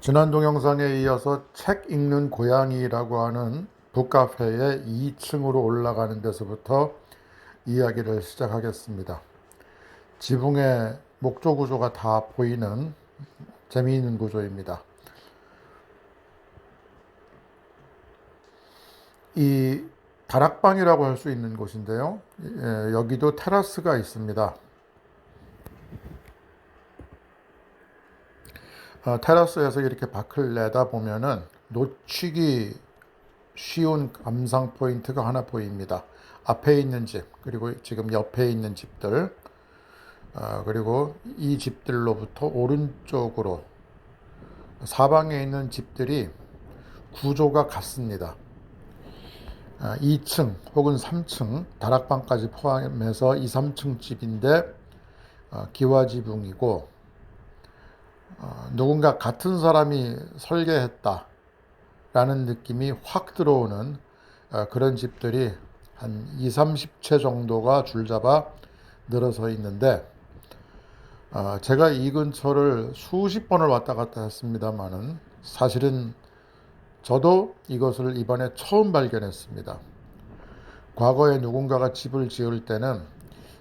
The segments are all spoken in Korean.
지난 동영상에 이어서 책 읽는 고양이라고 하는 북카페의 2층으로 올라가는 데서부터 이야기를 시작하겠습니다. 지붕의 목조 구조가 다 보이는 재미있는 구조입니다. 이 다락방이라고 할 수 있는 곳인데요. 여기도 테라스가 있습니다. 테라스에서 이렇게 밖을 내다보면은 놓치기 쉬운 감상 포인트가 하나 보입니다. 앞에 있는 집, 그리고 지금 옆에 있는 집들, 그리고 이 집들로부터 오른쪽으로 사방에 있는 집들이 구조가 같습니다. 2층 혹은 3층 다락방까지 포함해서 2, 3층 집인데 기와지붕이고, 누군가 같은 사람이 설계했다 라는 느낌이 확 들어오는 그런 집들이 한 2, 30채 정도가 줄잡아 늘어서 있는데, 제가 이 근처를 수십 번을 왔다 갔다 했습니다만은 사실은 저도 이것을 이번에 처음 발견했습니다. 과거에 누군가가 집을 지을 때는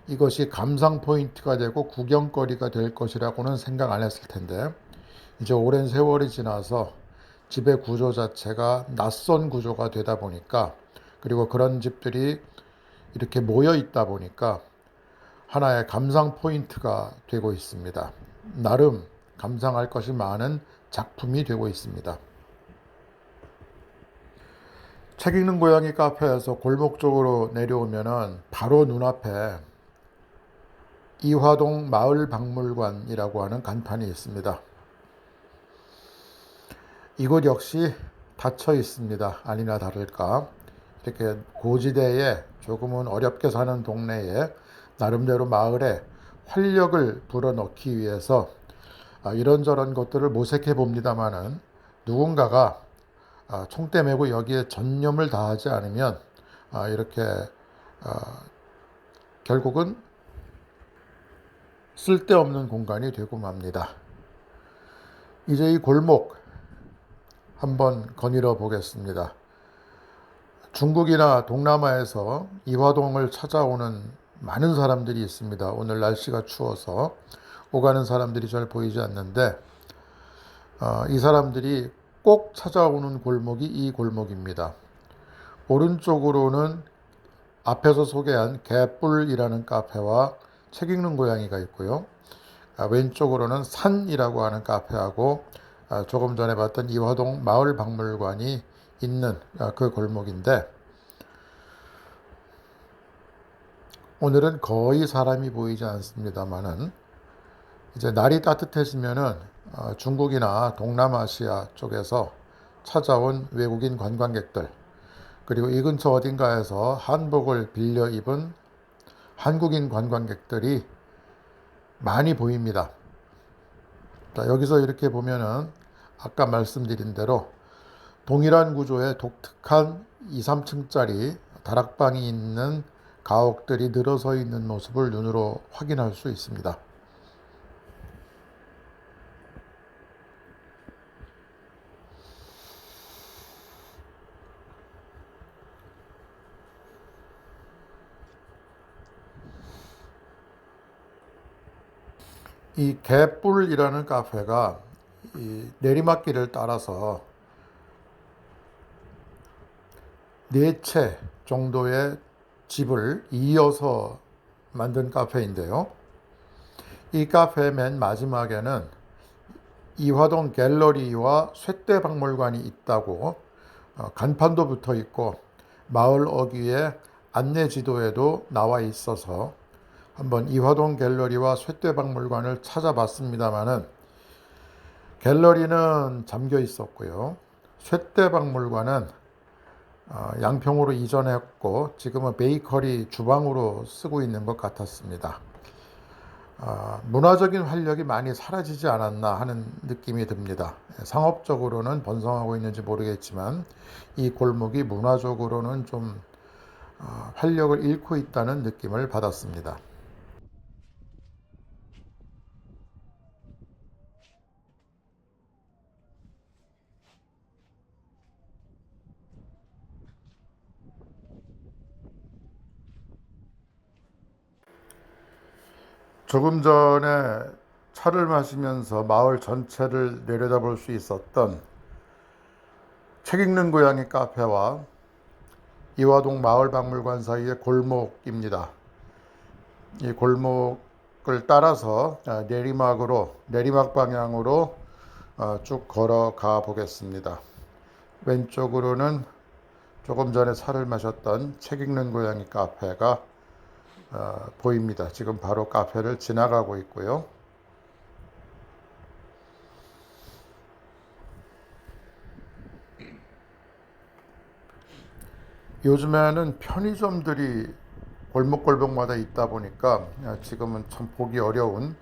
이것이 감상 포인트가 되고 구경거리가 될 것이라고는 생각 안 했을 텐데, 이제 오랜 세월이 지나서 집의 구조 자체가 낯선 구조가 되다 보니까, 그리고 그런 집들이 이렇게 모여 있다 보니까 하나의 감상 포인트가 되고 있습니다. 나름 감상할 것이 많은 작품이 되고 있습니다. 책 읽는 고양이 카페에서 골목 쪽으로 내려오면은 바로 눈앞에 이화동 마을박물관이라고 하는 간판이 있습니다. 이곳 역시 닫혀 있습니다. 아니나 다를까. 이렇게 고지대에 조금은 어렵게 사는 동네에 나름대로 마을에 활력을 불어넣기 위해서 이런저런 것들을 모색해 봅니다만은, 누군가가 총대 메고 여기에 전념을 다하지 않으면 이렇게 결국은 쓸데없는 공간이 되고 맙니다. 이제 이 골목 한번 거닐어 보겠습니다. 중국이나 동남아에서 이화동을 찾아오는 많은 사람들이 있습니다. 오늘 날씨가 추워서 오가는 사람들이 잘 보이지 않는데, 이 사람들이 꼭 찾아오는 골목이 이 골목입니다. 오른쪽으로는 앞에서 소개한 개뿔이라는 카페와 책 읽는 고양이가 있고요. 왼쪽으로는 산이라고 하는 카페하고 조금 전에 봤던 이화동 마을박물관이 있는 그 골목인데, 오늘은 거의 사람이 보이지 않습니다만은 이제 날이 따뜻해지면은 중국이나 동남아시아 쪽에서 찾아온 외국인 관광객들, 그리고 이 근처 어딘가에서 한복을 빌려 입은 한국인 관광객들이 많이 보입니다. 자, 여기서 이렇게 보면은 아까 말씀드린 대로 동일한 구조의 독특한 2, 3층짜리 다락방이 있는 가옥들이 늘어서 있는 모습을 눈으로 확인할 수 있습니다. 이 개뿔이라는 카페가 이 내리막길을 따라서 4채 정도의 집을 이어서 만든 카페인데요. 이 카페 맨 마지막에는 이화동 갤러리와 쇠떼박물관이 있다고 간판도 붙어 있고, 마을 어귀의 안내 지도에도 나와 있어서 한번 이화동 갤러리와 쇠떼박물관을 찾아봤습니다마는 갤러리는 잠겨 있었고요. 쇠떼박물관은 양평으로 이전했고 지금은 베이커리 주방으로 쓰고 있는 것 같았습니다. 문화적인 활력이 많이 사라지지 않았나 하는 느낌이 듭니다. 상업적으로는 번성하고 있는지 모르겠지만 이 골목이 문화적으로는 좀 활력을 잃고 있다는 느낌을 받았습니다. 조금 전에 차를 마시면서 마을 전체를 내려다볼 수 있었던 책 읽는 고양이 카페와 이화동 마을박물관 사이의 골목입니다. 이 골목을 따라서 내리막 방향으로 쭉 걸어가 보겠습니다. 왼쪽으로는 조금 전에 차를 마셨던 책 읽는 고양이 카페가 보입니다. 지금 바로 카페를 지나가고 있고요. 요즘에는 편의점들이 골목골목마다 있다 보니까 지금은 참 보기 어려운,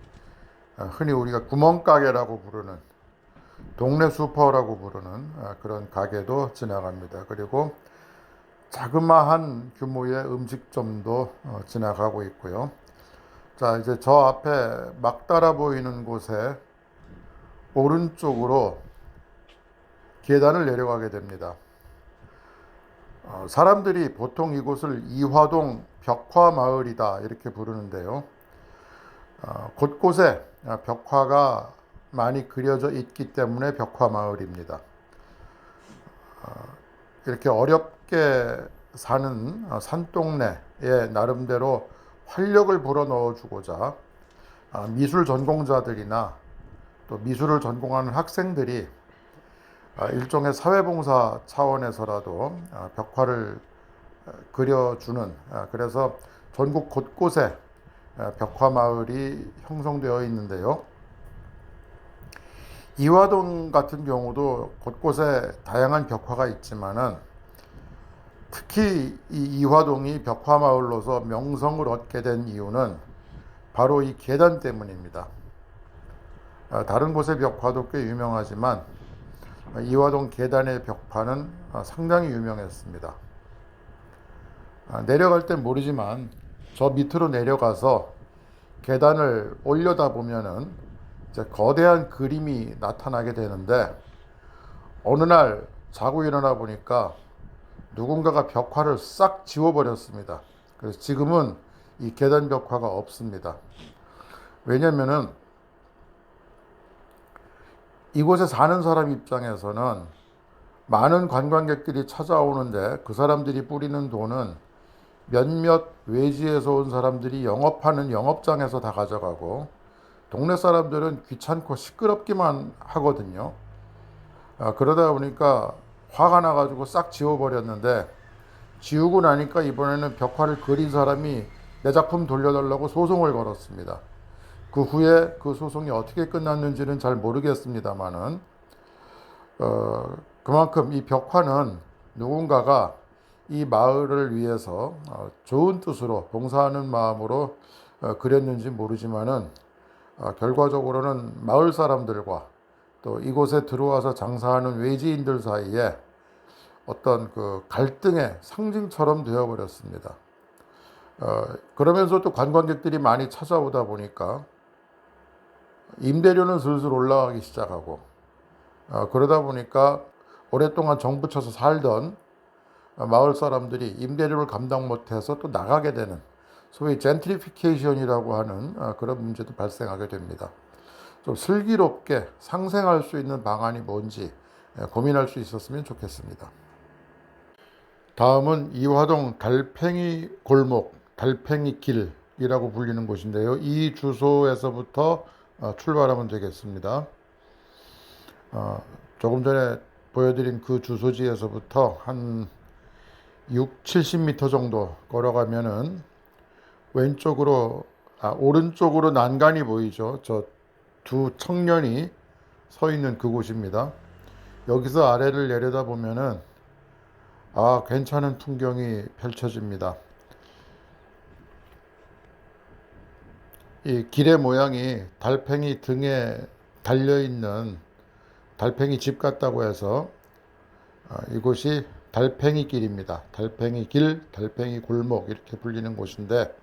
흔히 우리가 구멍가게라고 부르는, 동네 슈퍼라고 부르는 그런 가게도 지나갑니다. 그리고 자그마한 규모의 음식점도 지나가고 있고요. 자, 이제 저 앞에 막 따라 보이는 곳에 오른쪽으로 계단을 내려가게 됩니다. 사람들이 보통 이곳을 이화동 벽화마을이다 이렇게 부르는데요. 곳곳에 벽화가 많이 그려져 있기 때문에 벽화마을입니다. 이렇게 어렵게 사는 산동네에 나름대로 활력을 불어넣어 주고자 미술 전공자들이나 또 미술을 전공하는 학생들이 일종의 사회봉사 차원에서라도 벽화를 그려주는, 그래서 전국 곳곳에 벽화마을이 형성되어 있는데요. 이화동 같은 경우도 곳곳에 다양한 벽화가 있지만은 특히 이 이화동이 벽화마을로서 명성을 얻게 된 이유는 바로 이 계단 때문입니다. 다른 곳의 벽화도 꽤 유명하지만 이화동 계단의 벽화는 상당히 유명했습니다. 내려갈 땐 모르지만 저 밑으로 내려가서 계단을 올려다 보면은 이제 거대한 그림이 나타나게 되는데, 어느 날 자고 일어나 보니까 누군가가 벽화를 싹 지워버렸습니다. 그래서 지금은 이 계단 벽화가 없습니다. 왜냐면은 이곳에 사는 사람 입장에서는 많은 관광객들이 찾아오는데 그 사람들이 뿌리는 돈은 몇몇 외지에서 온 사람들이 영업하는 영업장에서 다 가져가고, 동네 사람들은 귀찮고 시끄럽기만 하거든요. 그러다 보니까 화가 나가지고 싹 지워버렸는데, 지우고 나니까 이번에는 벽화를 그린 사람이 내 작품 돌려달라고 소송을 걸었습니다. 그 후에 그 소송이 어떻게 끝났는지는 잘 모르겠습니다만은 그만큼 이 벽화는 누군가가 이 마을을 위해서 좋은 뜻으로 봉사하는 마음으로 그렸는지 모르지만은 결과적으로는 마을 사람들과 또 이곳에 들어와서 장사하는 외지인들 사이에 어떤 그 갈등의 상징처럼 되어버렸습니다. 그러면서 또 관광객들이 많이 찾아오다 보니까 임대료는 슬슬 올라가기 시작하고, 그러다 보니까 오랫동안 정부 쳐서 살던 마을 사람들이 임대료를 감당 못해서 또 나가게 되는 소위 젠트리피케이션이라고 하는 그런 문제도 발생하게 됩니다. 좀 슬기롭게 상생할 수 있는 방안이 뭔지 고민할 수 있었으면 좋겠습니다. 다음은 이화동 달팽이 골목, 달팽이 길이라고 불리는 곳인데요. 이 주소에서부터 출발하면 되겠습니다. 조금 전에 보여드린 그 주소지에서부터 한 6, 70m 정도 걸어가면은 오른쪽으로 난간이 보이죠. 저 두 청년이 서 있는 그곳입니다. 여기서 아래를 내려다 보면은 괜찮은 풍경이 펼쳐집니다. 이 길의 모양이 달팽이 등에 달려있는 달팽이 집 같다고 해서 이곳이 달팽이 길입니다. 달팽이 길, 달팽이 골목 이렇게 불리는 곳인데,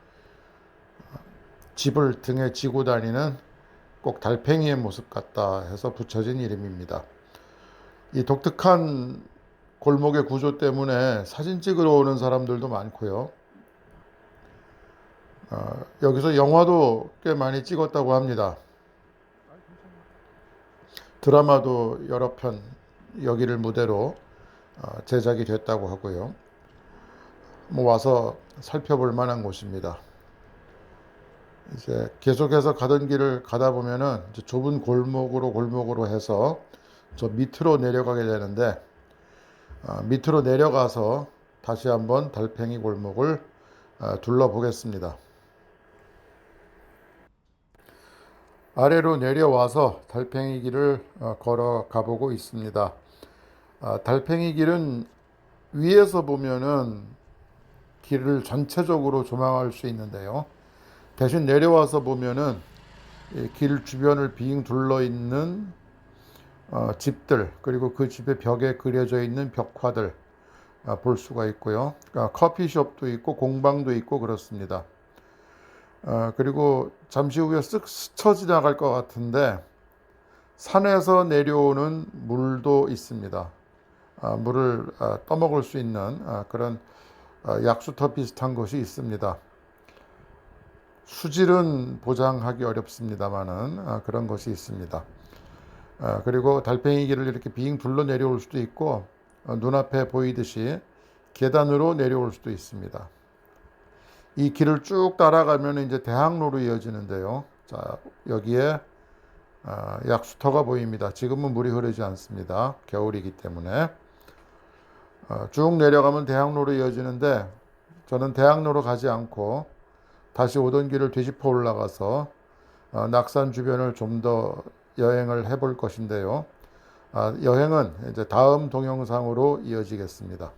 집을 등에 지고 다니는 꼭 달팽이의 모습 같다 해서 붙여진 이름입니다. 이 독특한 골목의 구조 때문에 사진 찍으러 오는 사람들도 많고요. 여기서 영화도 꽤 많이 찍었다고 합니다. 드라마도 여러 편 여기를 무대로 제작이 됐다고 하고요. 뭐 와서 살펴볼 만한 곳입니다. 이제 계속해서 가던 길을 가다 보면은 이제 좁은 골목으로 해서 저 밑으로 내려가게 되는데, 밑으로 내려가서 다시 한번 달팽이 골목을 둘러보겠습니다. 아래로 내려와서 달팽이 길을 걸어가 보고 있습니다. 달팽이 길은 위에서 보면은 길을 전체적으로 조망할 수 있는데요. 대신 내려와서 보면은 길 주변을 빙 둘러 있는 집들, 그리고 그 집의 벽에 그려져 있는 벽화들 볼 수가 있고요. 커피숍도 있고 공방도 있고 그렇습니다. 그리고 잠시 후에 쓱 스쳐 지나갈 것 같은데 산에서 내려오는 물도 있습니다. 물을 떠먹을 수 있는 그런 약수터 비슷한 것이 있습니다. 수질은 보장하기 어렵습니다만은 그런 것이 있습니다. 그리고 달팽이 길을 이렇게 빙 둘러 내려올 수도 있고, 눈앞에 보이듯이 계단으로 내려올 수도 있습니다. 이 길을 쭉 따라가면 이제 대학로로 이어지는데요. 자, 여기에 약수터가 보입니다. 지금은 물이 흐르지 않습니다. 겨울이기 때문에. 쭉 내려가면 대학로로 이어지는데, 저는 대학로로 가지 않고 다시 오던 길을 뒤집어 올라가서 낙산 주변을 좀 더 여행을 해볼 것인데요. 여행은 이제 다음 동영상으로 이어지겠습니다.